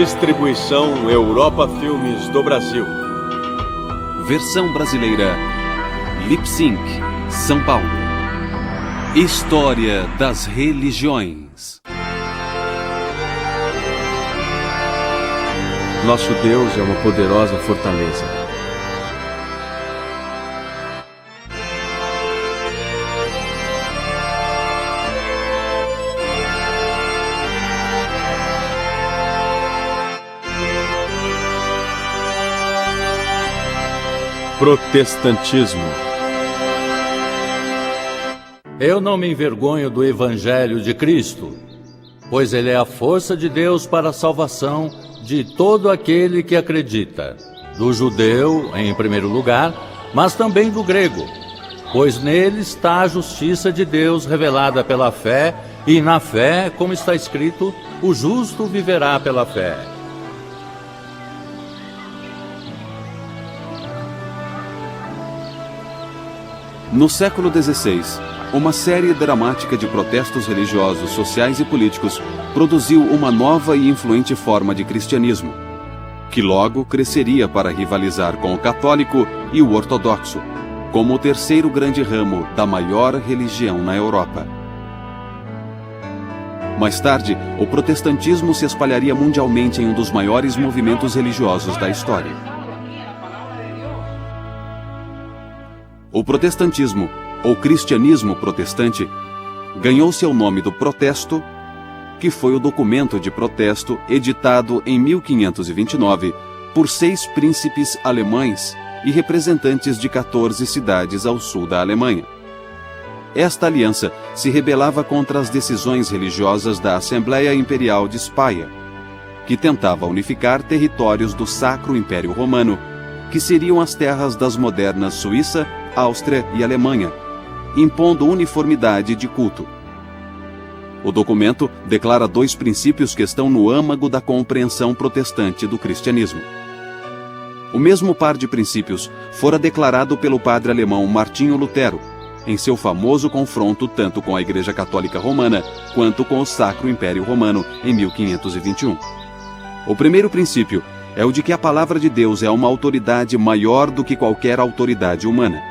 Distribuição Europa Filmes do Brasil. Versão brasileira Lip Sync, São Paulo. História das religiões. Nosso Deus é uma poderosa fortaleza. Protestantismo. Eu não me envergonho do Evangelho de Cristo, pois ele é a força de Deus para a salvação de todo aquele que acredita, do judeu, em primeiro lugar, mas também do grego, pois nele está a justiça de Deus revelada pela fé, e na fé, como está escrito, o justo viverá pela fé. No século XVI, uma série dramática de protestos religiosos, sociais e políticos produziu uma nova e influente forma de cristianismo, que logo cresceria para rivalizar com o católico e o ortodoxo, como o terceiro grande ramo da maior religião na Europa. Mais tarde, o protestantismo se espalharia mundialmente em um dos maiores movimentos religiosos da história. O protestantismo, ou cristianismo protestante, ganhou seu nome do protesto, que foi o documento de protesto editado em 1529 por 6 príncipes alemães e representantes de 14 cidades ao sul da Alemanha. Esta aliança se rebelava contra as decisões religiosas da Assembleia Imperial de Speyer, que tentava unificar territórios do Sacro Império Romano, que seriam as terras das modernas Suíça, Áustria e Alemanha, impondo uniformidade de culto. O documento declara 2 princípios que estão no âmago da compreensão protestante do cristianismo. O mesmo par de princípios fora declarado pelo padre alemão Martinho Lutero, em seu famoso confronto tanto com a Igreja Católica Romana quanto com o Sacro Império Romano em 1521. O primeiro princípio é o de que a palavra de Deus é uma autoridade maior do que qualquer autoridade humana.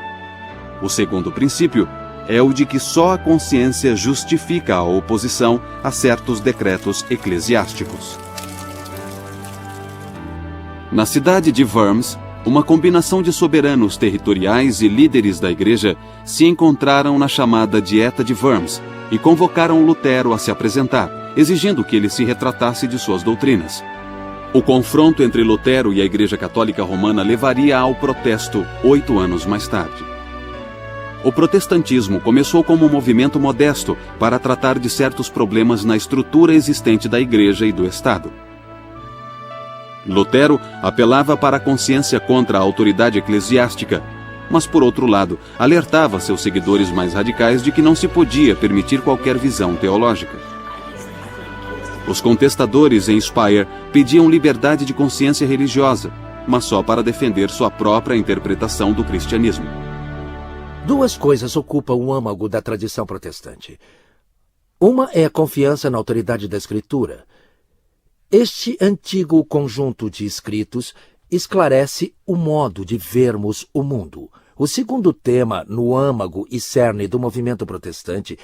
O segundo princípio é o de que só a consciência justifica a oposição a certos decretos eclesiásticos. Na cidade de Worms, uma combinação de soberanos territoriais e líderes da igreja se encontraram na chamada Dieta de Worms e convocaram Lutero a se apresentar, exigindo que ele se retratasse de suas doutrinas. O confronto entre Lutero e a Igreja Católica Romana levaria ao protesto 8 anos mais tarde. O protestantismo começou como um movimento modesto para tratar de certos problemas na estrutura existente da Igreja e do Estado. Lutero apelava para a consciência contra a autoridade eclesiástica, mas, por outro lado, alertava seus seguidores mais radicais de que não se podia permitir qualquer visão teológica. Os contestadores em Speyer pediam liberdade de consciência religiosa, mas só para defender sua própria interpretação do cristianismo. 2 coisas ocupam o âmago da tradição protestante. Uma é a confiança na autoridade da Escritura. Este antigo conjunto de escritos esclarece o modo de vermos o mundo. O segundo tema no âmago e cerne do movimento protestante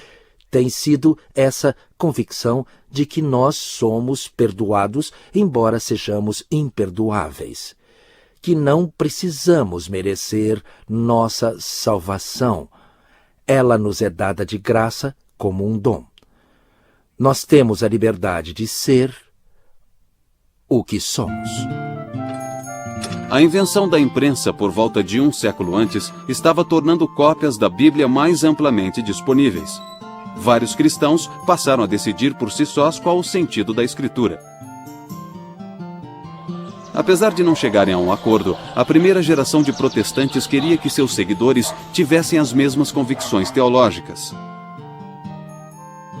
tem sido essa convicção de que nós somos perdoados, embora sejamos imperdoáveis. Que não precisamos merecer nossa salvação. Ela nos é dada de graça como um dom. Nós temos a liberdade de ser o que somos. A invenção da imprensa por volta de 1 século antes estava tornando cópias da Bíblia mais amplamente disponíveis. Vários cristãos passaram a decidir por si sós qual o sentido da Escritura. Apesar de não chegarem a um acordo, a primeira geração de protestantes queria que seus seguidores tivessem as mesmas convicções teológicas.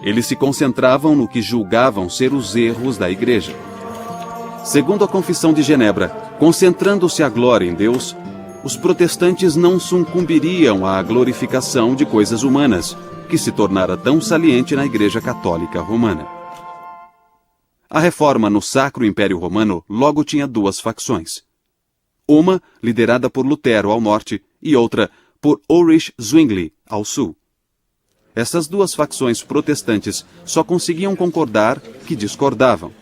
Eles se concentravam no que julgavam ser os erros da Igreja. Segundo a Confissão de Genebra, concentrando-se a glória em Deus, os protestantes não sucumbiriam à glorificação de coisas humanas, que se tornara tão saliente na Igreja Católica Romana. A Reforma no Sacro Império Romano logo tinha duas facções. Uma liderada por Lutero ao norte e outra por Ulrich Zwingli ao sul. Essas duas facções protestantes só conseguiam concordar que discordavam.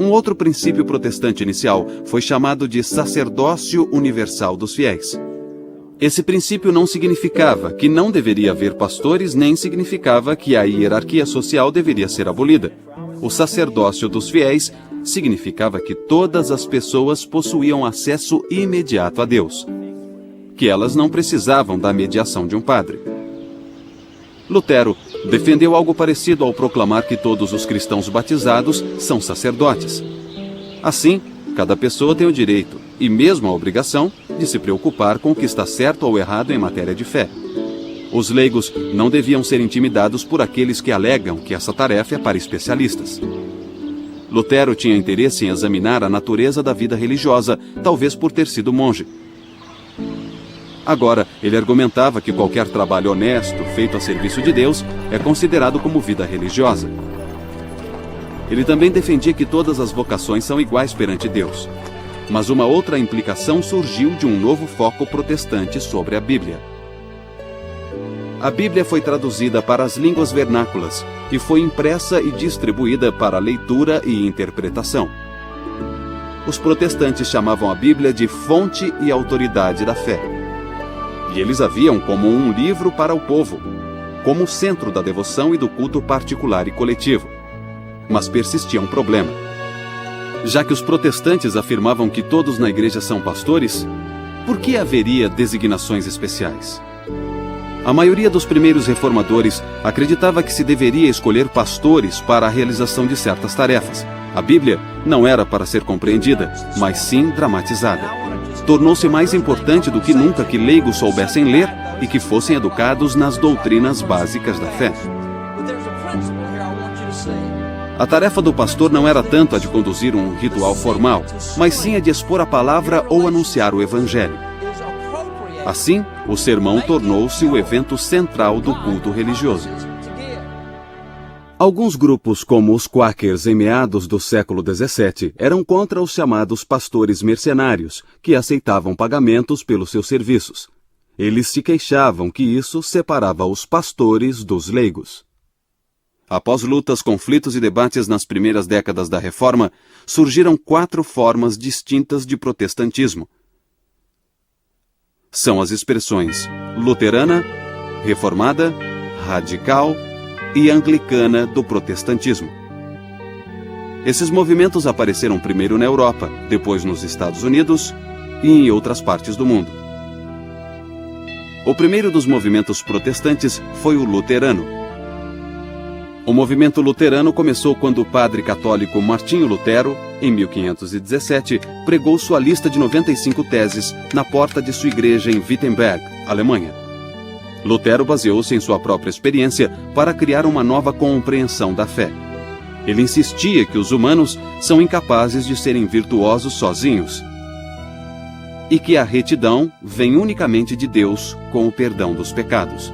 Um outro princípio protestante inicial foi chamado de sacerdócio universal dos fiéis. Esse princípio não significava que não deveria haver pastores, nem significava que a hierarquia social deveria ser abolida. O sacerdócio dos fiéis significava que todas as pessoas possuíam acesso imediato a Deus, que elas não precisavam da mediação de um padre. Lutero defendeu algo parecido ao proclamar que todos os cristãos batizados são sacerdotes. Assim, cada pessoa tem o direito, e mesmo a obrigação, de se preocupar com o que está certo ou errado em matéria de fé. Os leigos não deviam ser intimidados por aqueles que alegam que essa tarefa é para especialistas. Lutero tinha interesse em examinar a natureza da vida religiosa, talvez por ter sido monge. Agora, ele argumentava que qualquer trabalho honesto, feito a serviço de Deus, é considerado como vida religiosa. Ele também defendia que todas as vocações são iguais perante Deus. Mas uma outra implicação surgiu de um novo foco protestante sobre a Bíblia. A Bíblia foi traduzida para as línguas vernáculas e foi impressa e distribuída para leitura e interpretação. Os protestantes chamavam a Bíblia de fonte e autoridade da fé. E eles a viam como um livro para o povo, como o centro da devoção e do culto particular e coletivo. Mas persistia um problema. Já que os protestantes afirmavam que todos na igreja são pastores, por que haveria designações especiais? A maioria dos primeiros reformadores acreditava que se deveria escolher pastores para a realização de certas tarefas. A Bíblia não era para ser compreendida, mas sim dramatizada. Tornou-se mais importante do que nunca que leigos soubessem ler e que fossem educados nas doutrinas básicas da fé. A tarefa do pastor não era tanto a de conduzir um ritual formal, mas sim a de expor a palavra ou anunciar o evangelho. Assim, o sermão tornou-se o evento central do culto religioso. Alguns grupos, como os Quakers em meados do século XVII, eram contra os chamados pastores mercenários, que aceitavam pagamentos pelos seus serviços. Eles se queixavam que isso separava os pastores dos leigos. Após lutas, conflitos e debates nas primeiras décadas da Reforma, surgiram 4 formas distintas de protestantismo. São as expressões luterana, reformada, radical e anglicana do protestantismo. Esses movimentos apareceram primeiro na Europa, depois nos Estados Unidos e em outras partes do mundo. O primeiro dos movimentos protestantes foi o luterano. O movimento luterano começou quando o padre católico Martinho Lutero, em 1517, pregou sua lista de 95 teses na porta de sua igreja em Wittenberg, Alemanha. Lutero baseou-se em sua própria experiência para criar uma nova compreensão da fé. Ele insistia que os humanos são incapazes de serem virtuosos sozinhos e que a retidão vem unicamente de Deus com o perdão dos pecados.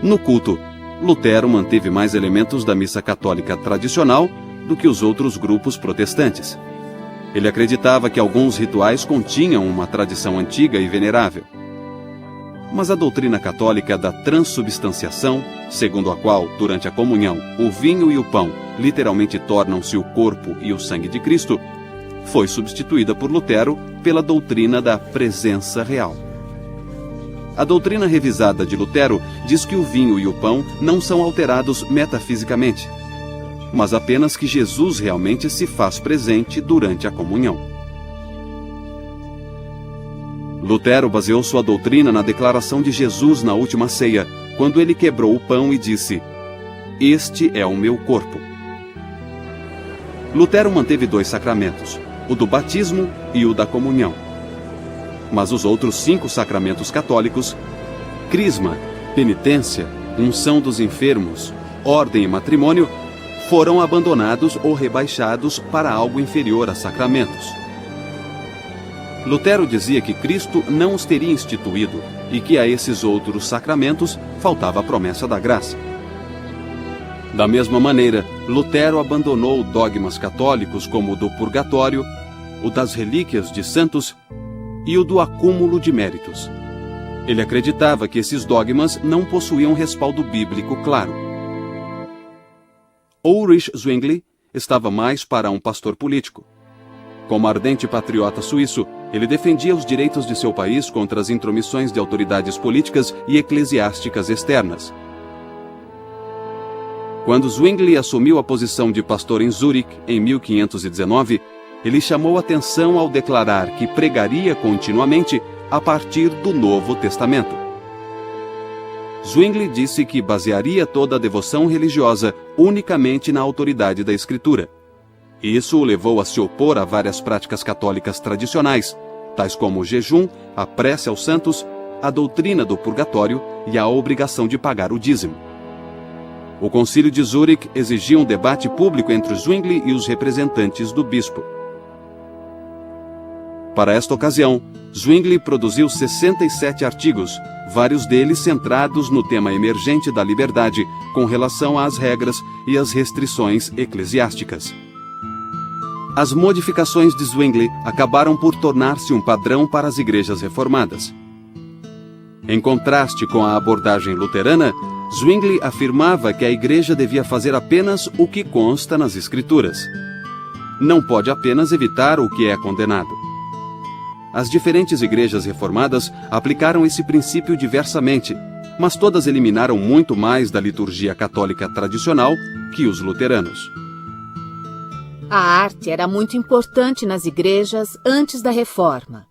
No culto, Lutero manteve mais elementos da missa católica tradicional do que os outros grupos protestantes. Ele acreditava que alguns rituais continham uma tradição antiga e venerável. Mas a doutrina católica da transubstanciação, segundo a qual, durante a comunhão, o vinho e o pão literalmente tornam-se o corpo e o sangue de Cristo, foi substituída por Lutero pela doutrina da presença real. A doutrina revisada de Lutero diz que o vinho e o pão não são alterados metafisicamente, mas apenas que Jesus realmente se faz presente durante a comunhão. Lutero baseou sua doutrina na declaração de Jesus na última ceia, quando ele quebrou o pão e disse: "Este é o meu corpo." Lutero manteve 2 sacramentos, o do batismo e o da comunhão. Mas os outros 5 sacramentos católicos, crisma, penitência, unção dos enfermos, ordem e matrimônio, foram abandonados ou rebaixados para algo inferior a sacramentos. Lutero dizia que Cristo não os teria instituído e que a esses outros sacramentos faltava a promessa da graça. Da mesma maneira, Lutero abandonou dogmas católicos como o do purgatório, o das relíquias de santos e o do acúmulo de méritos. Ele acreditava que esses dogmas não possuíam respaldo bíblico claro. Ulrich Zwingli estava mais para um pastor político. Como ardente patriota suíço, ele defendia os direitos de seu país contra as intromissões de autoridades políticas e eclesiásticas externas. Quando Zwingli assumiu a posição de pastor em Zurique, em 1519, ele chamou atenção ao declarar que pregaria continuamente a partir do Novo Testamento. Zwingli disse que basearia toda a devoção religiosa unicamente na autoridade da Escritura. Isso o levou a se opor a várias práticas católicas tradicionais, tais como o jejum, a prece aos santos, a doutrina do purgatório e a obrigação de pagar o dízimo. O Concílio de Zurique exigia um debate público entre Zwingli e os representantes do bispo. Para esta ocasião, Zwingli produziu 67 artigos, vários deles centrados no tema emergente da liberdade com relação às regras e às restrições eclesiásticas. As modificações de Zwingli acabaram por tornar-se um padrão para as igrejas reformadas. Em contraste com a abordagem luterana, Zwingli afirmava que a igreja devia fazer apenas o que consta nas Escrituras. Não pode apenas evitar o que é condenado. As diferentes igrejas reformadas aplicaram esse princípio diversamente, mas todas eliminaram muito mais da liturgia católica tradicional que os luteranos. A arte era muito importante nas igrejas antes da Reforma.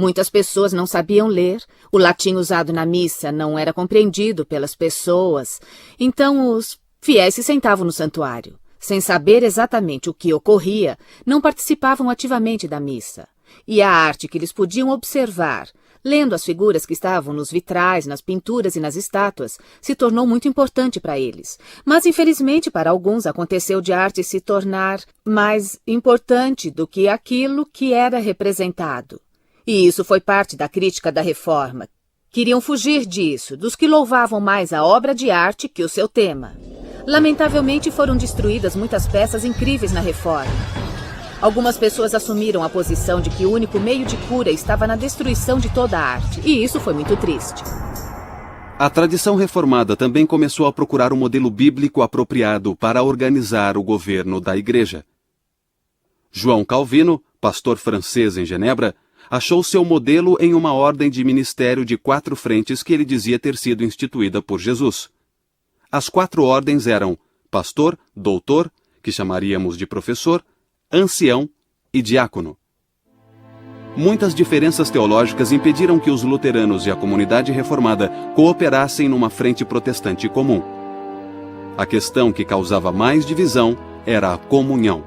Muitas pessoas não sabiam ler, o latim usado na missa não era compreendido pelas pessoas, então os fiéis se sentavam no santuário. Sem saber exatamente o que ocorria, não participavam ativamente da missa. E a arte que eles podiam observar, lendo as figuras que estavam nos vitrais, nas pinturas e nas estátuas, se tornou muito importante para eles. Mas, infelizmente, para alguns aconteceu de a arte se tornar mais importante do que aquilo que era representado. E isso foi parte da crítica da Reforma. Queriam fugir disso, dos que louvavam mais a obra de arte que o seu tema. Lamentavelmente, foram destruídas muitas peças incríveis na Reforma. Algumas pessoas assumiram a posição de que o único meio de cura estava na destruição de toda a arte, e isso foi muito triste. A tradição reformada também começou a procurar um modelo bíblico apropriado para organizar o governo da Igreja. João Calvino, pastor francês em Genebra, achou seu modelo em uma ordem de ministério de 4 frentes que ele dizia ter sido instituída por Jesus. As 4 ordens eram pastor, doutor, que chamaríamos de professor, ancião e diácono. Muitas diferenças teológicas impediram que os luteranos e a comunidade reformada cooperassem numa frente protestante comum. A questão que causava mais divisão era a comunhão.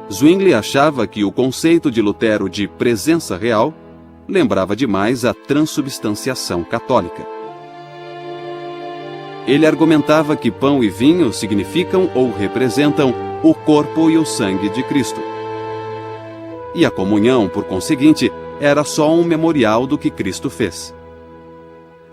Zwingli achava que o conceito de Lutero de presença real lembrava demais a transubstanciação católica. Ele argumentava que pão e vinho significam ou representam o corpo e o sangue de Cristo. E a comunhão, por conseguinte, era só um memorial do que Cristo fez.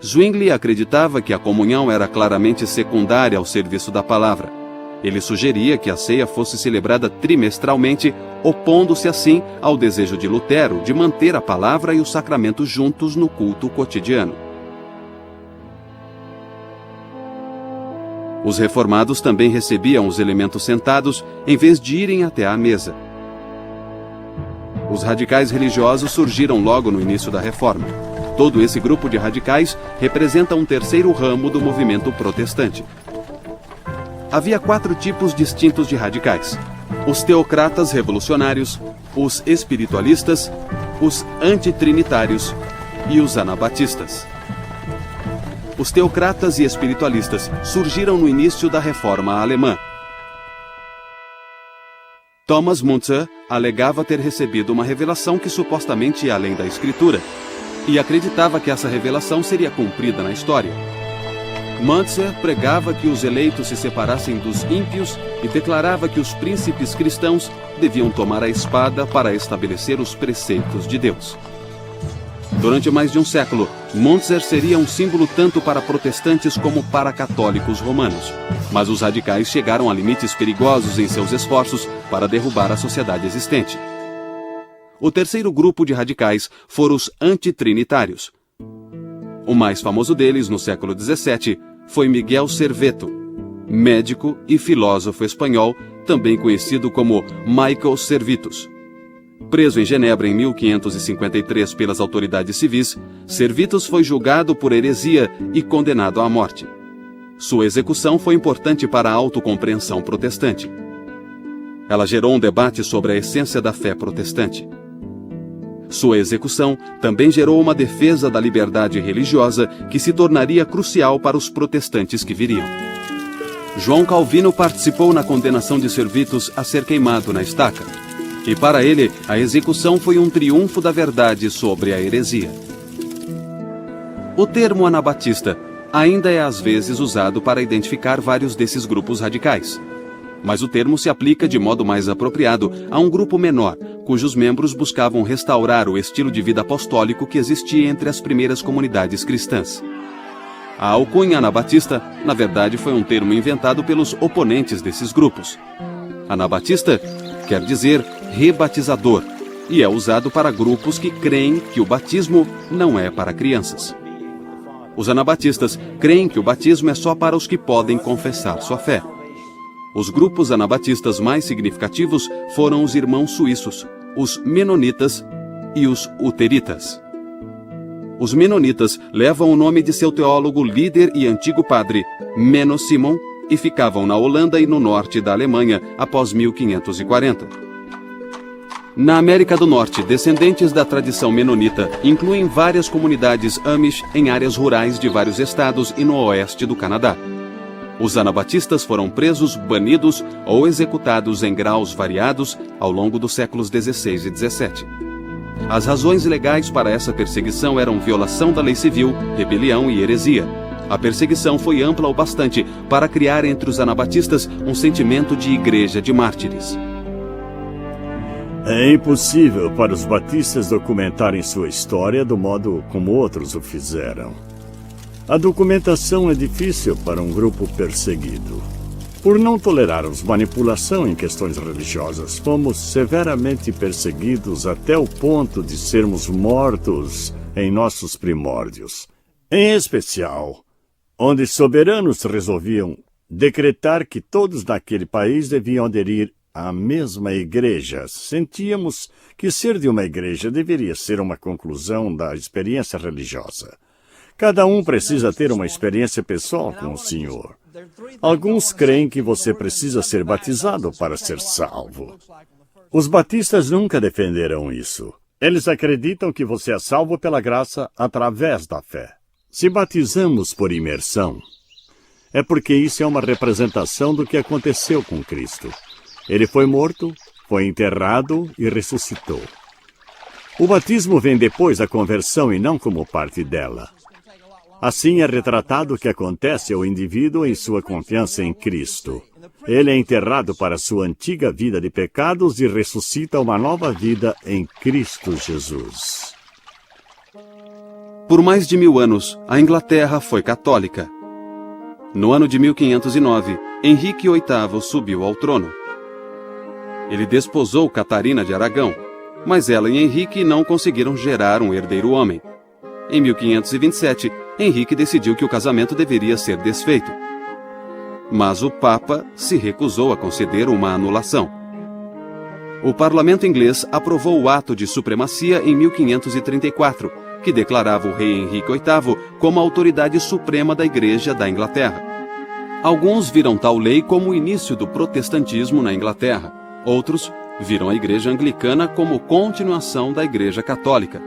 Zwingli acreditava que a comunhão era claramente secundária ao serviço da palavra. Ele sugeria que a ceia fosse celebrada trimestralmente, opondo-se assim ao desejo de Lutero de manter a palavra e o sacramento juntos no culto cotidiano. Os reformados também recebiam os elementos sentados em vez de irem até à mesa. Os radicais religiosos surgiram logo no início da Reforma. Todo esse grupo de radicais representa um terceiro ramo do movimento protestante. Havia 4 tipos distintos de radicais: os teocratas revolucionários, os espiritualistas, os antitrinitários e os anabatistas. Os teocratas e espiritualistas surgiram no início da Reforma Alemã. Thomas Müntzer alegava ter recebido uma revelação que supostamente ia além da Escritura, e acreditava que essa revelação seria cumprida na história. Müntzer pregava que os eleitos se separassem dos ímpios e declarava que os príncipes cristãos deviam tomar a espada para estabelecer os preceitos de Deus. Durante mais de um século, Munzer seria um símbolo tanto para protestantes como para católicos romanos. Mas os radicais chegaram a limites perigosos em seus esforços para derrubar a sociedade existente. O terceiro grupo de radicais foram os antitrinitários. O mais famoso deles, no século XVII, foi Miguel Serveto, médico e filósofo espanhol, também conhecido como Michael Servetus. Preso em Genebra em 1553 pelas autoridades civis, Servetus foi julgado por heresia e condenado à morte. Sua execução foi importante para a autocompreensão protestante. Ela gerou um debate sobre a essência da fé protestante. Sua execução também gerou uma defesa da liberdade religiosa que se tornaria crucial para os protestantes que viriam. João Calvino participou na condenação de Servetus a ser queimado na estaca. E para ele, a execução foi um triunfo da verdade sobre a heresia. O termo anabatista ainda é às vezes usado para identificar vários desses grupos radicais. Mas o termo se aplica de modo mais apropriado a um grupo menor, cujos membros buscavam restaurar o estilo de vida apostólico que existia entre as primeiras comunidades cristãs. A alcunha anabatista, na verdade, foi um termo inventado pelos oponentes desses grupos. Anabatista quer dizer rebatizador, e é usado para grupos que creem que o batismo não é para crianças. Os anabatistas creem que o batismo é só para os que podem confessar sua fé. Os grupos anabatistas mais significativos foram os irmãos suíços, os menonitas e os uteritas. Os menonitas levam o nome de seu teólogo líder e antigo padre, Menno Simon, e ficavam na Holanda e no norte da Alemanha após 1540. Na América do Norte, descendentes da tradição menonita incluem várias comunidades Amish em áreas rurais de vários estados e no oeste do Canadá. Os anabatistas foram presos, banidos ou executados em graus variados ao longo dos séculos XVI e XVII. As razões legais para essa perseguição eram violação da lei civil, rebelião e heresia. A perseguição foi ampla o bastante para criar entre os anabatistas um sentimento de igreja de mártires. É impossível para os batistas documentarem sua história do modo como outros o fizeram. A documentação é difícil para um grupo perseguido. Por não tolerarmos manipulação em questões religiosas, fomos severamente perseguidos até o ponto de sermos mortos em nossos primórdios. Em especial, onde soberanos resolviam decretar que todos naquele país deviam aderir à mesma igreja. Sentíamos que ser de uma igreja deveria ser uma conclusão da experiência religiosa. Cada um precisa ter uma experiência pessoal com o Senhor. Alguns creem que você precisa ser batizado para ser salvo. Os batistas nunca defenderam isso. Eles acreditam que você é salvo pela graça através da fé. Se batizamos por imersão, é porque isso é uma representação do que aconteceu com Cristo. Ele foi morto, foi enterrado e ressuscitou. O batismo vem depois da conversão e não como parte dela. Assim é retratado o que acontece ao indivíduo em sua confiança em Cristo. Ele é enterrado para sua antiga vida de pecados e ressuscita uma nova vida em Cristo Jesus. Por mais de 1000 anos, a Inglaterra foi católica. No ano de 1509, Henrique VIII subiu ao trono. Ele desposou Catarina de Aragão, mas ela e Henrique não conseguiram gerar um herdeiro homem. Em 1527, Henrique decidiu que o casamento deveria ser desfeito. Mas o Papa se recusou a conceder uma anulação. O parlamento inglês aprovou o ato de supremacia em 1534, que declarava o rei Henrique VIII como a autoridade suprema da Igreja da Inglaterra. Alguns viram tal lei como o início do protestantismo na Inglaterra. Outros viram a Igreja Anglicana como continuação da Igreja Católica.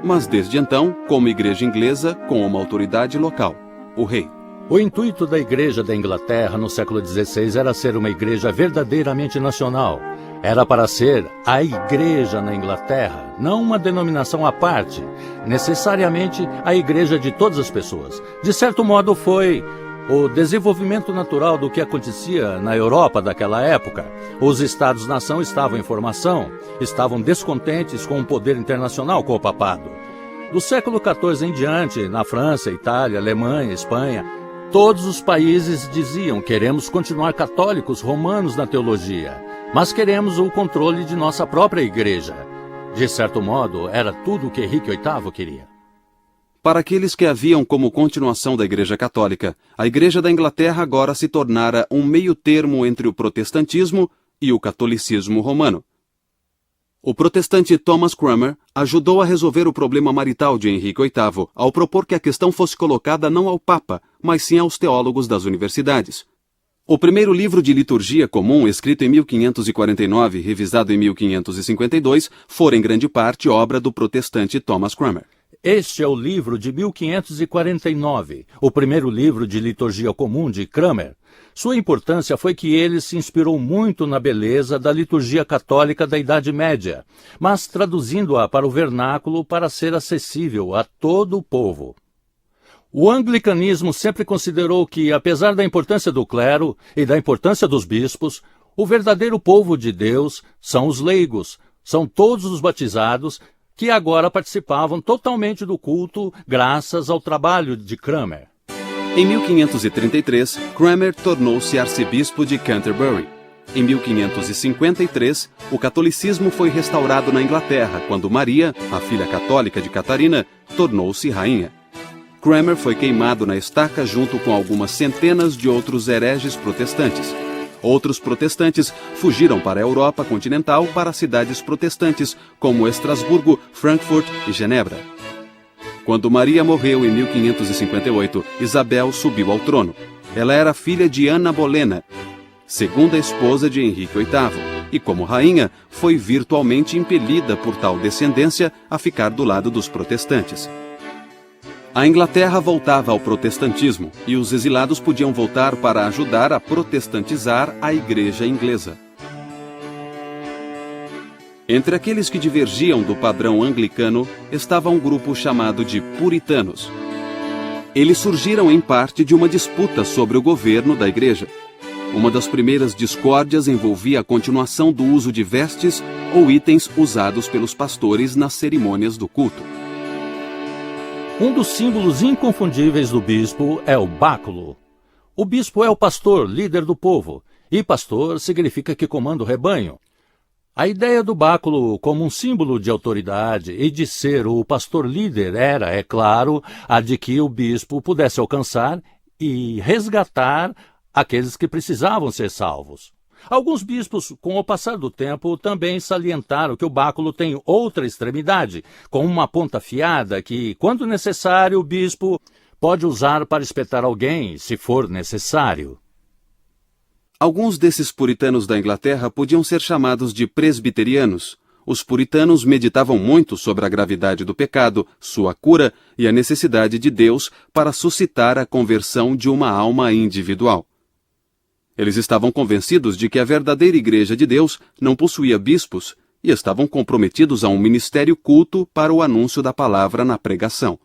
Mas desde então, como Igreja Inglesa, com uma autoridade local, o rei. O intuito da Igreja da Inglaterra no século XVI era ser uma igreja verdadeiramente nacional. Era para ser a Igreja na Inglaterra, não uma denominação à parte, necessariamente a Igreja de todas as pessoas. De certo modo, foi o desenvolvimento natural do que acontecia na Europa daquela época. Os Estados-nação estavam em formação, estavam descontentes com o poder internacional, com o papado. Do século XIV em diante, na França, Itália, Alemanha, Espanha, todos os países diziam: queremos continuar católicos romanos na teologia, mas queremos o controle de nossa própria igreja. De certo modo, era tudo o que Henrique VIII queria. Para aqueles que haviam como continuação da Igreja Católica, a Igreja da Inglaterra agora se tornara um meio-termo entre o protestantismo e o catolicismo romano. O protestante Thomas Cranmer ajudou a resolver o problema marital de Henrique VIII ao propor que a questão fosse colocada não ao Papa, mas sim aos teólogos das universidades. O primeiro livro de liturgia comum, escrito em 1549 e revisado em 1552, fora em grande parte obra do protestante Thomas Cranmer. Este é o livro de 1549, o primeiro livro de liturgia comum de Cranmer. Sua importância foi que ele se inspirou muito na beleza da liturgia católica da Idade Média, mas traduzindo-a para o vernáculo para ser acessível a todo o povo. O anglicanismo sempre considerou que, apesar da importância do clero e da importância dos bispos, o verdadeiro povo de Deus são os leigos, são todos os batizados que agora participavam totalmente do culto graças ao trabalho de Cranmer. Em 1533, Cranmer tornou-se arcebispo de Canterbury. Em 1553, o catolicismo foi restaurado na Inglaterra, quando Maria, a filha católica de Catarina, tornou-se rainha. Cranmer foi queimado na estaca junto com algumas centenas de outros hereges protestantes. Outros protestantes fugiram para a Europa continental para cidades protestantes, como Estrasburgo, Frankfurt e Genebra. Quando Maria morreu em 1558, Isabel subiu ao trono. Ela era filha de Ana Bolena, segunda esposa de Henrique VIII, e como rainha, foi virtualmente impelida por tal descendência a ficar do lado dos protestantes. A Inglaterra voltava ao protestantismo e os exilados podiam voltar para ajudar a protestantizar a igreja inglesa. Entre aqueles que divergiam do padrão anglicano estava um grupo chamado de puritanos. Eles surgiram em parte de uma disputa sobre o governo da igreja. Uma das primeiras discórdias envolvia a continuação do uso de vestes ou itens usados pelos pastores nas cerimônias do culto. Um dos símbolos inconfundíveis do bispo é o báculo. O bispo é o pastor, líder do povo, e pastor significa que comanda o rebanho. A ideia do báculo como um símbolo de autoridade e de ser o pastor líder era, é claro, a de que o bispo pudesse alcançar e resgatar aqueles que precisavam ser salvos. Alguns bispos, com o passar do tempo, também salientaram que o báculo tem outra extremidade, com uma ponta afiada que, quando necessário, o bispo pode usar para espetar alguém, se for necessário. Alguns desses puritanos da Inglaterra podiam ser chamados de presbiterianos. Os puritanos meditavam muito sobre a gravidade do pecado, sua cura e a necessidade de Deus para suscitar a conversão de uma alma individual. Eles estavam convencidos de que a verdadeira Igreja de Deus não possuía bispos e estavam comprometidos a um ministério culto para o anúncio da palavra na pregação.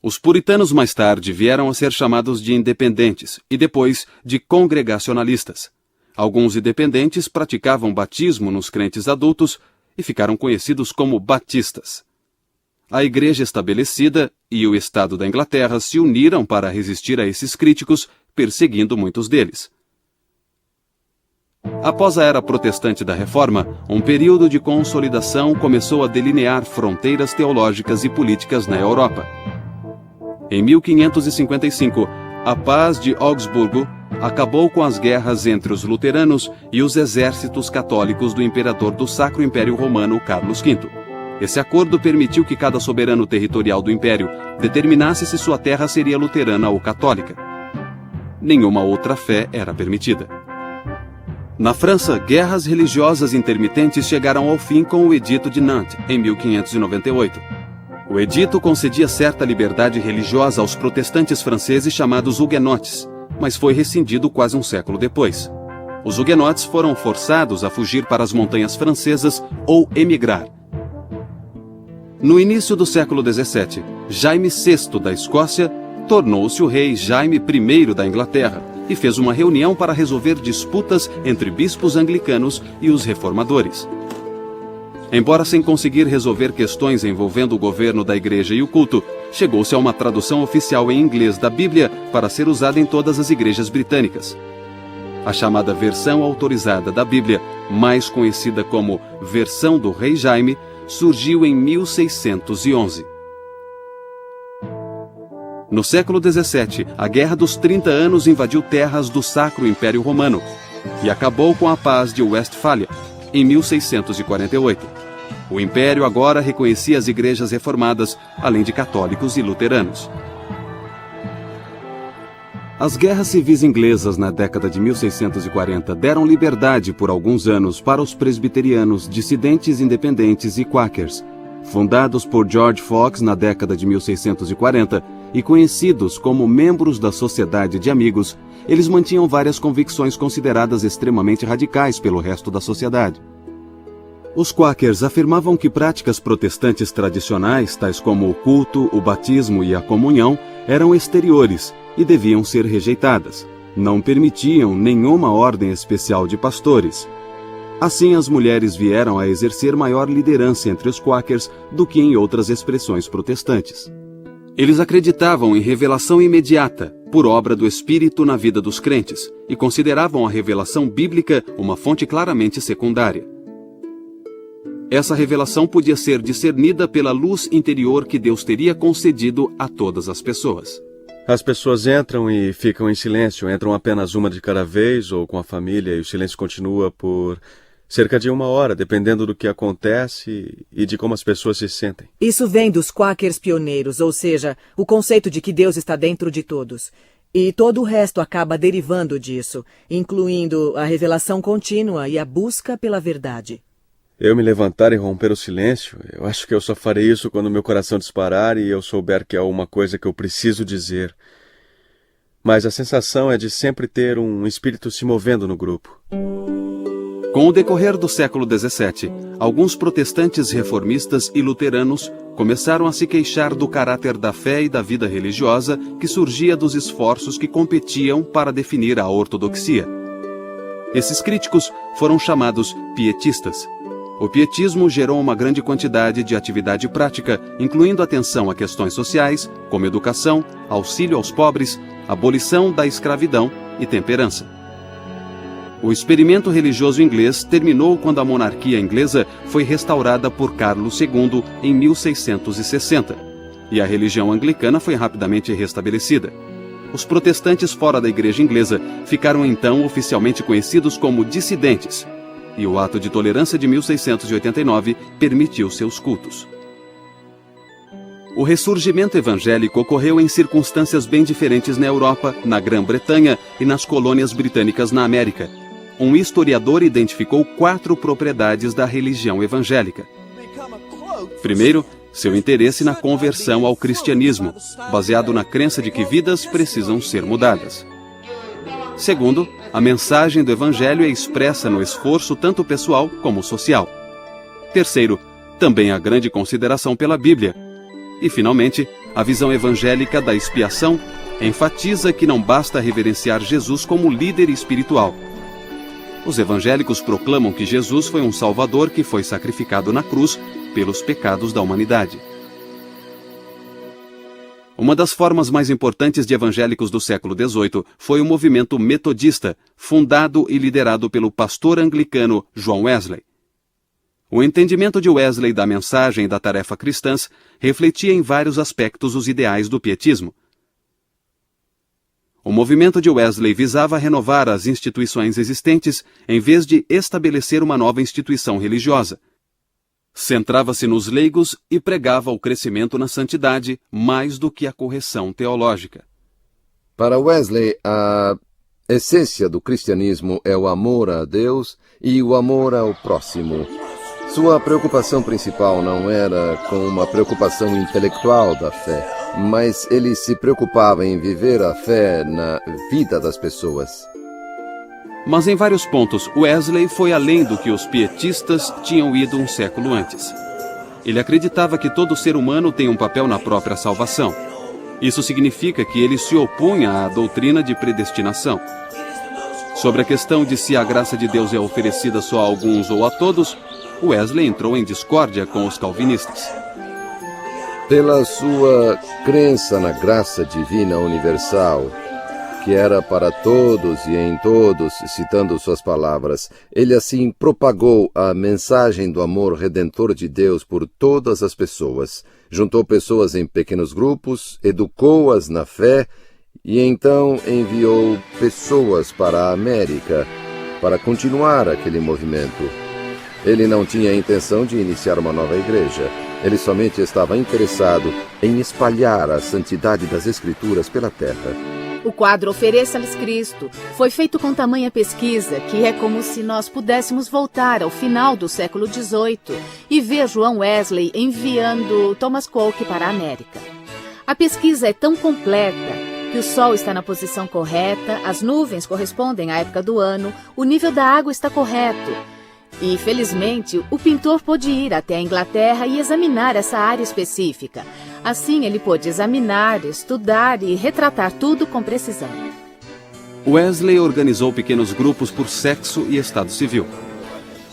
Os puritanos mais tarde vieram a ser chamados de independentes e depois de congregacionalistas. Alguns independentes praticavam batismo nos crentes adultos e ficaram conhecidos como batistas. A Igreja estabelecida e o Estado da Inglaterra se uniram para resistir a esses críticos, perseguindo muitos deles. Após a era protestante da Reforma, um período de consolidação começou a delinear fronteiras teológicas e políticas na Europa. Em 1555, a Paz de Augsburgo acabou com as guerras entre os luteranos e os exércitos católicos do imperador do Sacro Império Romano, Carlos V. Esse acordo permitiu que cada soberano territorial do império determinasse se sua terra seria luterana ou católica. Nenhuma outra fé era permitida. Na França, guerras religiosas intermitentes chegaram ao fim com o Edito de Nantes, em 1598. O edito concedia certa liberdade religiosa aos protestantes franceses chamados huguenotes, mas foi rescindido quase um século depois. Os huguenotes foram forçados a fugir para as montanhas francesas ou emigrar. No início do século XVII, Jaime VI da Escócia tornou-se o rei Jaime I da Inglaterra e fez uma reunião para resolver disputas entre bispos anglicanos e os reformadores. Embora sem conseguir resolver questões envolvendo o governo da igreja e o culto, chegou-se a uma tradução oficial em inglês da Bíblia para ser usada em todas as igrejas britânicas. A chamada versão autorizada da Bíblia, mais conhecida como Versão do Rei Jaime, surgiu em 1611. No século XVII, a Guerra dos 30 Anos invadiu terras do Sacro Império Romano e acabou com a Paz de Westfália, em 1648. O Império agora reconhecia as igrejas reformadas, além de católicos e luteranos. As guerras civis inglesas na década de 1640 deram liberdade por alguns anos para os presbiterianos, dissidentes independentes e quakers. Fundados por George Fox na década de 1640 e conhecidos como membros da Sociedade de Amigos, eles mantinham várias convicções consideradas extremamente radicais pelo resto da sociedade. Os quakers afirmavam que práticas protestantes tradicionais, tais como o culto, o batismo e a comunhão, eram exteriores e deviam ser rejeitadas. Não permitiam nenhuma ordem especial de pastores. Assim, as mulheres vieram a exercer maior liderança entre os quakers do que em outras expressões protestantes. Eles acreditavam em revelação imediata, por obra do Espírito na vida dos crentes, e consideravam a revelação bíblica uma fonte claramente secundária. Essa revelação podia ser discernida pela luz interior que Deus teria concedido a todas as pessoas. As pessoas entram e ficam em silêncio, entram apenas uma de cada vez ou com a família, e o silêncio continua por cerca de 1 hora, dependendo do que acontece e de como as pessoas se sentem. Isso vem dos quakers pioneiros, ou seja, o conceito de que Deus está dentro de todos. E todo o resto acaba derivando disso, incluindo a revelação contínua e a busca pela verdade. Eu me levantar e romper o silêncio, eu acho que eu só farei isso quando meu coração disparar e eu souber que há uma coisa que eu preciso dizer. Mas a sensação é de sempre ter um espírito se movendo no grupo. Com o decorrer do século XVII, alguns protestantes reformistas e luteranos começaram a se queixar do caráter da fé e da vida religiosa que surgia dos esforços que competiam para definir a ortodoxia. Esses críticos foram chamados pietistas. O pietismo gerou uma grande quantidade de atividade prática, incluindo atenção a questões sociais, como educação, auxílio aos pobres, abolição da escravidão e temperança. O experimento religioso inglês terminou quando a monarquia inglesa foi restaurada por Carlos II em 1660, e a religião anglicana foi rapidamente restabelecida. Os protestantes fora da igreja inglesa ficaram então oficialmente conhecidos como dissidentes, e o Ato de Tolerância de 1689 permitiu seus cultos. O ressurgimento evangélico ocorreu em circunstâncias bem diferentes na Europa, na Grã-Bretanha e nas colônias britânicas na América. Um historiador identificou 4 propriedades da religião evangélica. Primeiro, seu interesse na conversão ao cristianismo, baseado na crença de que vidas precisam ser mudadas. Segundo, a mensagem do Evangelho é expressa no esforço tanto pessoal como social. Terceiro, também a grande consideração pela Bíblia. E, finalmente, a visão evangélica da expiação enfatiza que não basta reverenciar Jesus como líder espiritual. Os evangélicos proclamam que Jesus foi um Salvador que foi sacrificado na cruz pelos pecados da humanidade. Uma das formas mais importantes de evangélicos do século XVIII foi o movimento metodista, fundado e liderado pelo pastor anglicano John Wesley. O entendimento de Wesley da mensagem e da tarefa cristãs refletia em vários aspectos os ideais do pietismo. O movimento de Wesley visava renovar as instituições existentes em vez de estabelecer uma nova instituição religiosa. Centrava-se nos leigos e pregava o crescimento na santidade mais do que a correção teológica. Para Wesley, a essência do cristianismo é o amor a Deus e o amor ao próximo. Sua preocupação principal não era com uma preocupação intelectual da fé, mas ele se preocupava em viver a fé na vida das pessoas. Mas em vários pontos, Wesley foi além do que os pietistas tinham ido um século antes. Ele acreditava que todo ser humano tem um papel na própria salvação. Isso significa que ele se opunha à doutrina de predestinação. Sobre a questão de se a graça de Deus é oferecida só a alguns ou a todos, Wesley entrou em discórdia com os calvinistas. Pela sua crença na graça divina universal, que era para todos e em todos, citando suas palavras, ele assim propagou a mensagem do amor redentor de Deus por todas as pessoas, juntou pessoas em pequenos grupos, educou-as na fé e então enviou pessoas para a América para continuar aquele movimento. Ele não tinha a intenção de iniciar uma nova igreja. Ele somente estava interessado em espalhar a santidade das Escrituras pela terra. O quadro Ofereça-lhes Cristo foi feito com tamanha pesquisa que é como se nós pudéssemos voltar ao final do século XVIII e ver João Wesley enviando Thomas Coke para a América. A pesquisa é tão completa que o sol está na posição correta, as nuvens correspondem à época do ano, o nível da água está correto. E, felizmente, o pintor pôde ir até a Inglaterra e examinar essa área específica. Assim, ele pôde examinar, estudar e retratar tudo com precisão. Wesley organizou pequenos grupos por sexo e estado civil.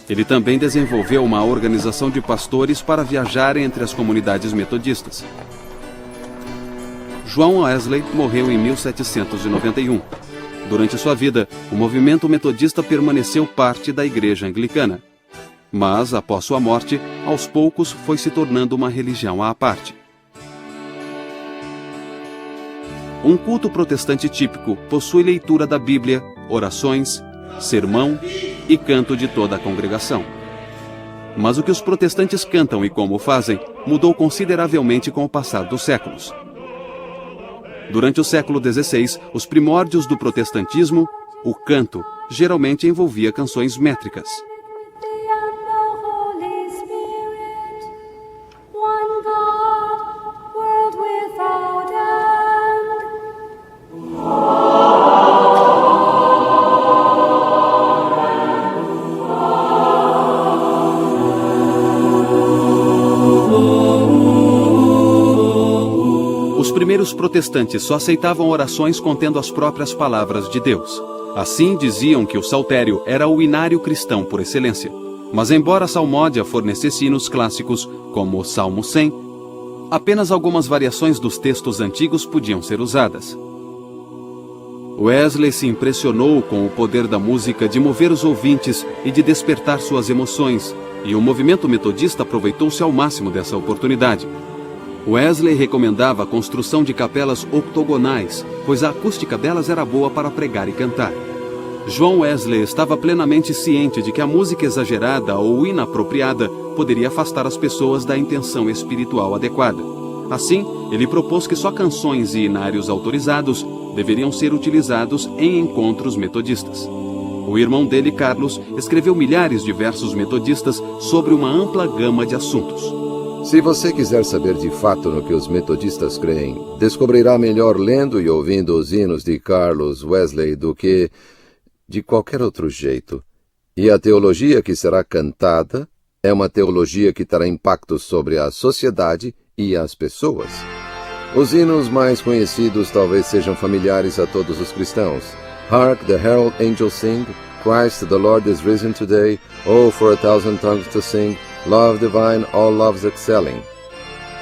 Ele também desenvolveu uma organização de pastores para viajar entre as comunidades metodistas. João Wesley morreu em 1791. Durante sua vida, o movimento metodista permaneceu parte da Igreja Anglicana. Mas, após sua morte, aos poucos foi se tornando uma religião à parte. Um culto protestante típico possui leitura da Bíblia, orações, sermão e canto de toda a congregação. Mas o que os protestantes cantam e como o fazem mudou consideravelmente com o passar dos séculos. Durante o século XVI, os primórdios do protestantismo, o canto geralmente envolvia canções métricas. Os primeiros protestantes só aceitavam orações contendo as próprias palavras de Deus. Assim, diziam que o saltério era o inário cristão por excelência. Mas embora a salmódia fornecesse hinos clássicos, como o Salmo 100, apenas algumas variações dos textos antigos podiam ser usadas. Wesley se impressionou com o poder da música de mover os ouvintes e de despertar suas emoções, e o movimento metodista aproveitou-se ao máximo dessa oportunidade. Wesley recomendava a construção de capelas octogonais, pois a acústica delas era boa para pregar e cantar. João Wesley estava plenamente ciente de que a música exagerada ou inapropriada poderia afastar as pessoas da intenção espiritual adequada. Assim, ele propôs que só canções e hinários autorizados deveriam ser utilizados em encontros metodistas. O irmão dele, Carlos, escreveu milhares de versos metodistas sobre uma ampla gama de assuntos. Se você quiser saber de fato no que os metodistas creem, descobrirá melhor lendo e ouvindo os hinos de Carlos Wesley do que de qualquer outro jeito. E a teologia que será cantada é uma teologia que terá impacto sobre a sociedade e as pessoas. Os hinos mais conhecidos talvez sejam familiares a todos os cristãos. Hark the herald angels sing, Christ the Lord is risen today, oh for a thousand tongues to sing, Love divine, all loves excelling.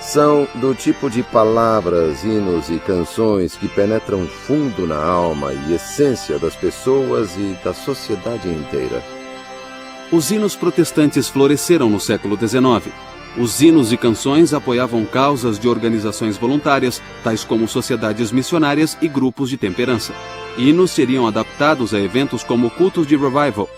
São do tipo de palavras, hinos e canções que penetram fundo na alma e essência das pessoas e da sociedade inteira. Os hinos protestantes floresceram no século XIX. Os hinos e canções apoiavam causas de organizações voluntárias, tais como sociedades missionárias e grupos de temperança. Hinos seriam adaptados a eventos como cultos de revival.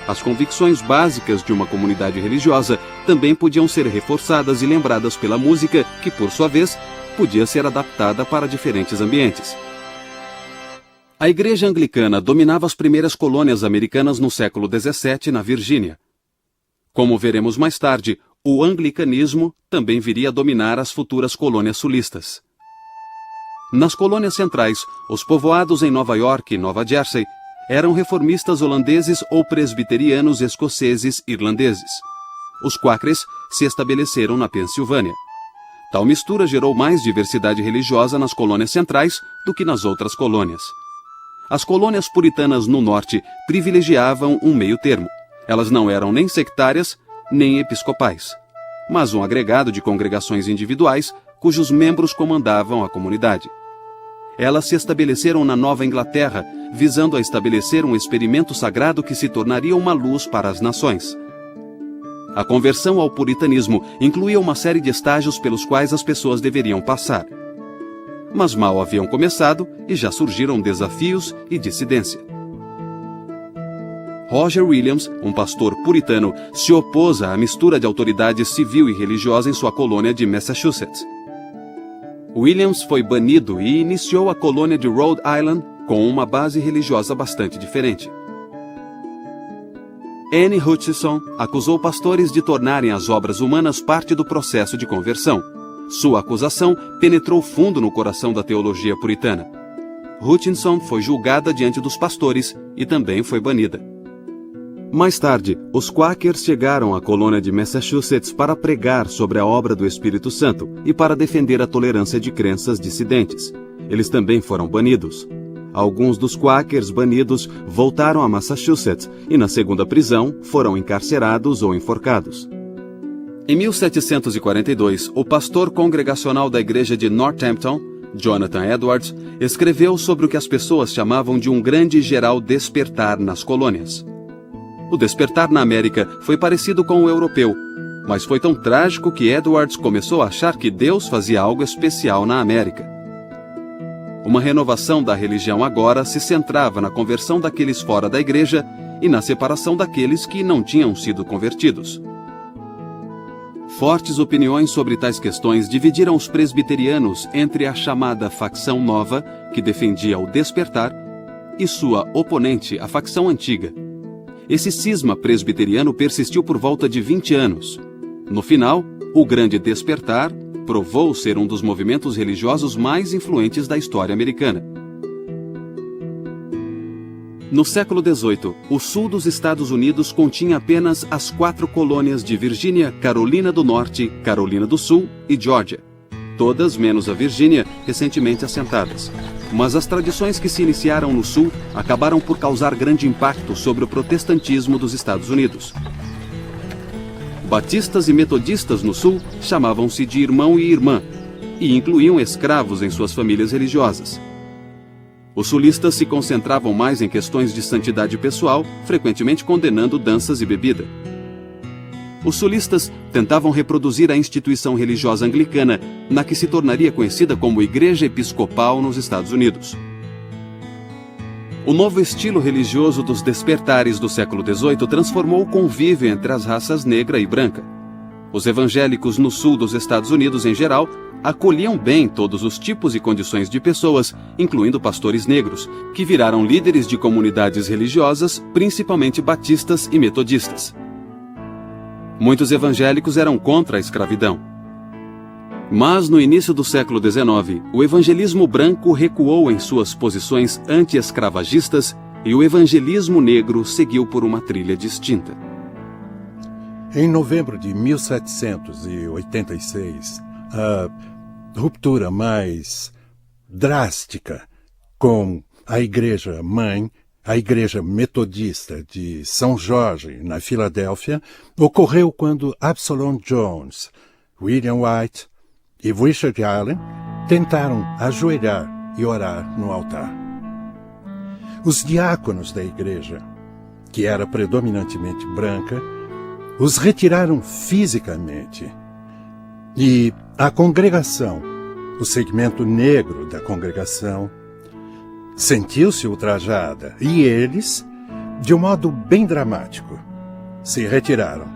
As convicções básicas de uma comunidade religiosa também podiam ser reforçadas e lembradas pela música, que, por sua vez, podia ser adaptada para diferentes ambientes. A Igreja Anglicana dominava as primeiras colônias americanas no século XVII, na Virgínia. Como veremos mais tarde, o anglicanismo também viria a dominar as futuras colônias sulistas. Nas colônias centrais, os povoados em Nova York e Nova Jersey eram reformistas holandeses ou presbiterianos escoceses irlandeses. Os Quakers se estabeleceram na Pensilvânia. Tal mistura gerou mais diversidade religiosa nas colônias centrais do que nas outras colônias. As colônias puritanas no norte privilegiavam um meio termo. Elas não eram nem sectárias, nem episcopais, mas um agregado de congregações individuais cujos membros comandavam a comunidade. Elas se estabeleceram na Nova Inglaterra, visando a estabelecer um experimento sagrado que se tornaria uma luz para as nações. A conversão ao puritanismo incluía uma série de estágios pelos quais as pessoas deveriam passar. Mas mal haviam começado e já surgiram desafios e dissidência. Roger Williams, um pastor puritano, se opôs à mistura de autoridade civil e religiosa em sua colônia de Massachusetts. Williams foi banido e iniciou a colônia de Rhode Island com uma base religiosa bastante diferente. Anne Hutchinson acusou pastores de tornarem as obras humanas parte do processo de conversão. Sua acusação penetrou fundo no coração da teologia puritana. Hutchinson foi julgada diante dos pastores e também foi banida. Mais tarde, os Quakers chegaram à colônia de Massachusetts para pregar sobre a obra do Espírito Santo e para defender a tolerância de crenças dissidentes. Eles também foram banidos. Alguns dos Quakers banidos voltaram a Massachusetts e, na segunda prisão, foram encarcerados ou enforcados. Em 1742, o pastor congregacional da igreja de Northampton, Jonathan Edwards, escreveu sobre o que as pessoas chamavam de um grande e geral despertar nas colônias. O despertar na América foi parecido com o europeu, mas foi tão trágico que Edwards começou a achar que Deus fazia algo especial na América. Uma renovação da religião agora se centrava na conversão daqueles fora da igreja e na separação daqueles que não tinham sido convertidos. Fortes opiniões sobre tais questões dividiram os presbiterianos entre a chamada facção nova, que defendia o despertar, e sua oponente, a facção antiga. Esse cisma presbiteriano persistiu por volta de 20 anos. No final, o Grande Despertar provou ser um dos movimentos religiosos mais influentes da história americana. No século XVIII, o sul dos Estados Unidos continha apenas as 4 colônias de Virgínia, Carolina do Norte, Carolina do Sul e Geórgia, todas menos a Virgínia, recentemente assentadas. Mas as tradições que se iniciaram no sul acabaram por causar grande impacto sobre o protestantismo dos Estados Unidos. Batistas e metodistas no sul chamavam-se de irmão e irmã, e incluíam escravos em suas famílias religiosas. Os sulistas se concentravam mais em questões de santidade pessoal, frequentemente condenando danças e bebida. Os sulistas tentavam reproduzir a instituição religiosa anglicana, na que se tornaria conhecida como Igreja Episcopal nos Estados Unidos. O novo estilo religioso dos despertares do século XVIII transformou o convívio entre as raças negra e branca. Os evangélicos no sul dos Estados Unidos, em geral, acolhiam bem todos os tipos e condições de pessoas, incluindo pastores negros, que viraram líderes de comunidades religiosas, principalmente batistas e metodistas. Muitos evangélicos eram contra a escravidão. Mas no início do século XIX, o evangelismo branco recuou em suas posições anti-escravagistas e o evangelismo negro seguiu por uma trilha distinta. Em novembro de 1786, a ruptura mais drástica com a igreja-mãe, a Igreja Metodista de São Jorge, na Filadélfia, ocorreu quando Absalom Jones, William White e Richard Allen tentaram ajoelhar e orar no altar. Os diáconos da igreja, que era predominantemente branca, os retiraram fisicamente. E a congregação, o segmento negro da congregação, sentiu-se ultrajada e eles, de um modo bem dramático, se retiraram.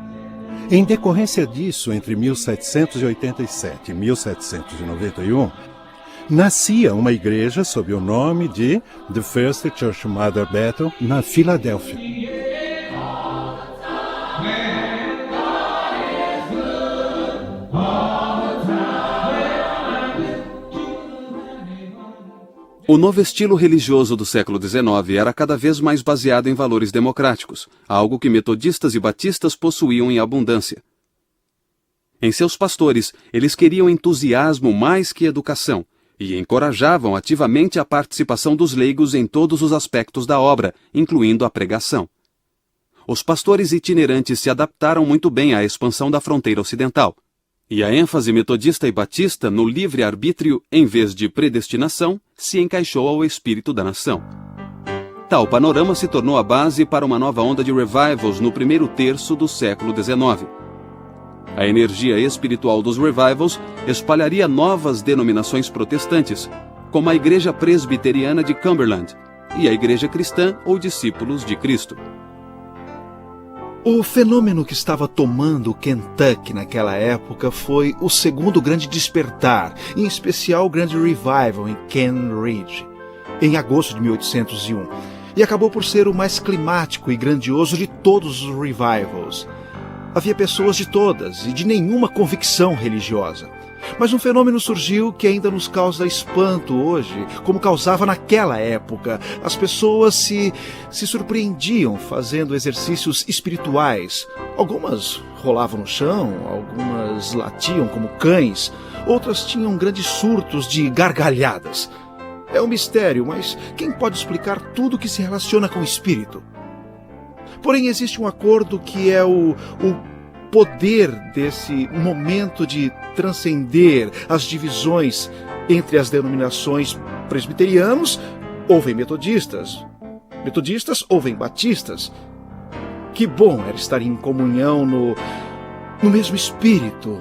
Em decorrência disso, entre 1787 e 1791, nascia uma igreja sob o nome de The First Church Mother Bethel, na Filadélfia. O novo estilo religioso do século XIX era cada vez mais baseado em valores democráticos, algo que metodistas e batistas possuíam em abundância. Em seus pastores, eles queriam entusiasmo mais que educação e encorajavam ativamente a participação dos leigos em todos os aspectos da obra, incluindo a pregação. os pastores itinerantes se adaptaram muito bem à expansão da fronteira ocidental, e a ênfase metodista e batista no livre-arbítrio, em vez de predestinação, se encaixou ao espírito da nação. Tal panorama se tornou a base para uma nova onda de revivals no primeiro terço do século XIX. A energia espiritual dos revivals espalharia novas denominações protestantes, como a Igreja Presbiteriana de Cumberland e a Igreja Cristã ou Discípulos de Cristo. O fenômeno que estava tomando o Kentucky naquela época foi o segundo grande despertar, em especial o grande revival em Ken Ridge, em agosto de 1801, e acabou por ser o mais climático e grandioso de todos os revivals. Havia pessoas de todas e de nenhuma convicção religiosa. Mas um fenômeno surgiu que ainda nos causa espanto hoje, como causava naquela época. As pessoas se surpreendiam fazendo exercícios espirituais. Algumas rolavam no chão, algumas latiam como cães, outras tinham grandes surtos de gargalhadas. É um mistério, mas quem pode explicar tudo que se relaciona com o espírito? Porém, existe um acordo que é o poder desse momento de transcender as divisões entre as denominações. Presbiterianos ouvem metodistas, metodistas ouvem batistas. Que bom era estar em comunhão no mesmo espírito,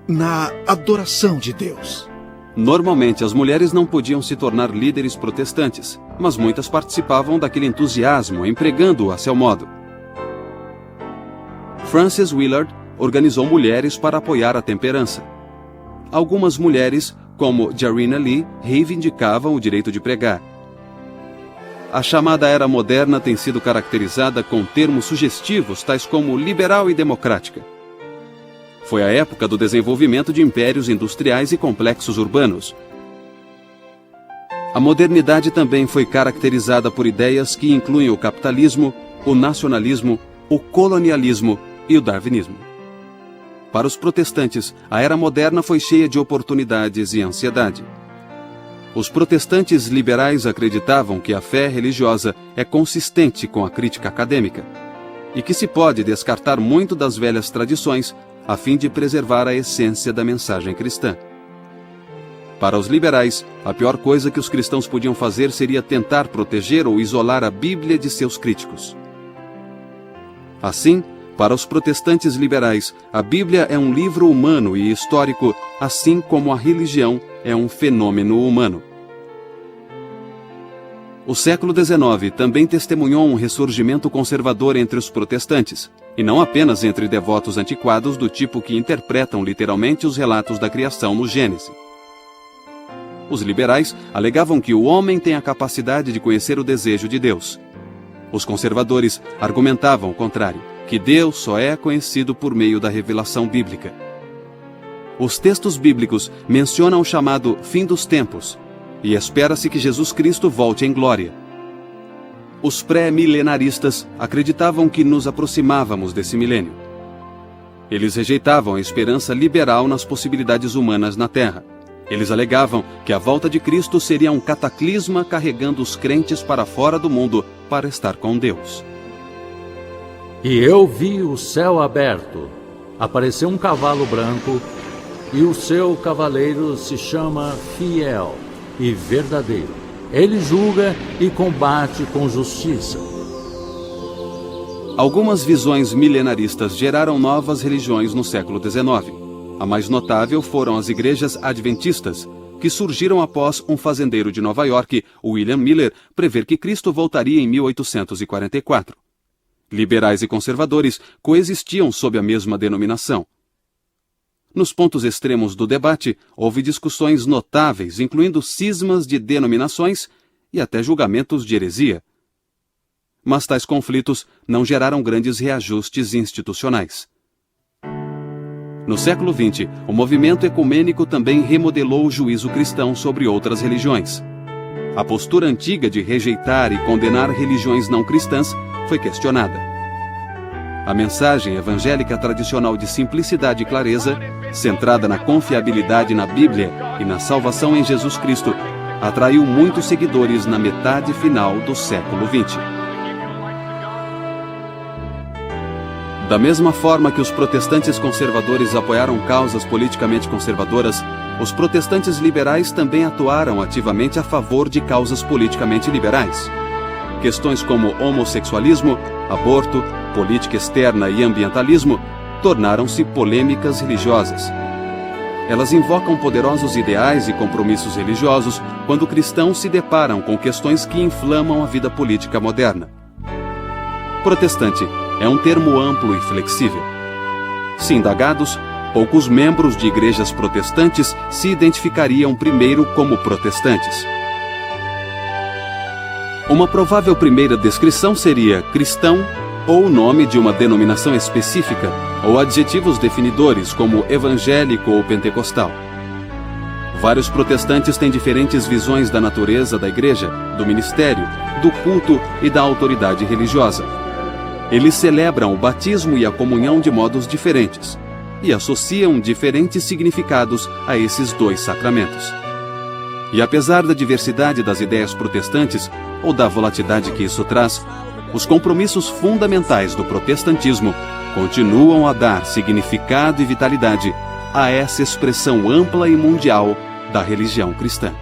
na adoração de Deus. Normalmente, as mulheres não podiam se tornar líderes protestantes, mas muitas participavam daquele entusiasmo, empregando-o a seu modo. Frances Willard organizou mulheres para apoiar a temperança. Algumas mulheres, como Jarina Lee, reivindicavam o direito de pregar. A chamada Era Moderna tem sido caracterizada com termos sugestivos tais como liberal e democrática. Foi a época do desenvolvimento de impérios industriais e complexos urbanos. A modernidade também foi caracterizada por ideias que incluem o capitalismo, o nacionalismo, o colonialismo e o darwinismo. Para os protestantes, a Era Moderna foi cheia de oportunidades e ansiedade. Os protestantes liberais acreditavam que a fé religiosa é consistente com a crítica acadêmica e que se pode descartar muito das velhas tradições a fim de preservar a essência da mensagem cristã. Para os liberais, a pior coisa que os cristãos podiam fazer seria tentar proteger ou isolar a Bíblia de seus críticos. Assim, para os protestantes liberais, a Bíblia é um livro humano e histórico, assim como a religião é um fenômeno humano. O século XIX também testemunhou um ressurgimento conservador entre os protestantes, e não apenas entre devotos antiquados do tipo que interpretam literalmente os relatos da criação no Gênesis. Os liberais alegavam que o homem tem a capacidade de conhecer o desejo de Deus. Os conservadores argumentavam o contrário, que Deus só é conhecido por meio da revelação bíblica. Os textos bíblicos mencionam o chamado fim dos tempos, e espera-se que Jesus Cristo volte em glória. Os pré-milenaristas acreditavam que nos aproximávamos desse milênio. Eles rejeitavam a esperança liberal nas possibilidades humanas na Terra. Eles alegavam que a volta de Cristo seria um cataclisma carregando os crentes para fora do mundo para estar com Deus. E eu vi o céu aberto, apareceu um cavalo branco, e o seu cavaleiro se chama Fiel e Verdadeiro. Ele julga e combate com justiça. Algumas visões milenaristas geraram novas religiões no século XIX. A mais notável foram as igrejas adventistas, que surgiram após um fazendeiro de Nova York, William Miller, prever que Cristo voltaria em 1844. Liberais e conservadores coexistiam sob a mesma denominação. Nos pontos extremos do debate, houve discussões notáveis, incluindo cismas de denominações e até julgamentos de heresia. Mas tais conflitos não geraram grandes reajustes institucionais. No século XX, o movimento ecumênico também remodelou o juízo cristão sobre outras religiões. A postura antiga de rejeitar e condenar religiões não cristãs foi questionada. A mensagem evangélica tradicional de simplicidade e clareza, centrada na confiabilidade na Bíblia e na salvação em Jesus Cristo, atraiu muitos seguidores na metade final do século XX. Da mesma forma que os protestantes conservadores apoiaram causas politicamente conservadoras, os protestantes liberais também atuaram ativamente a favor de causas politicamente liberais. Questões como homossexualismo, aborto, política externa e ambientalismo tornaram-se polêmicas religiosas. Elas invocam poderosos ideais e compromissos religiosos quando cristãos se deparam com questões que inflamam a vida política moderna. Protestante é um termo amplo e flexível. Se indagados, poucos membros de igrejas protestantes se identificariam primeiro como protestantes. Uma provável primeira descrição seria cristão ou o nome de uma denominação específica, ou adjetivos definidores como evangélico ou pentecostal. Vários protestantes têm diferentes visões da natureza da igreja, do ministério, do culto e da autoridade religiosa. Eles celebram o batismo e a comunhão de modos diferentes e associam diferentes significados a esses dois sacramentos. E apesar da diversidade das ideias protestantes ou da volatilidade que isso traz, os compromissos fundamentais do protestantismo continuam a dar significado e vitalidade a essa expressão ampla e mundial da religião cristã.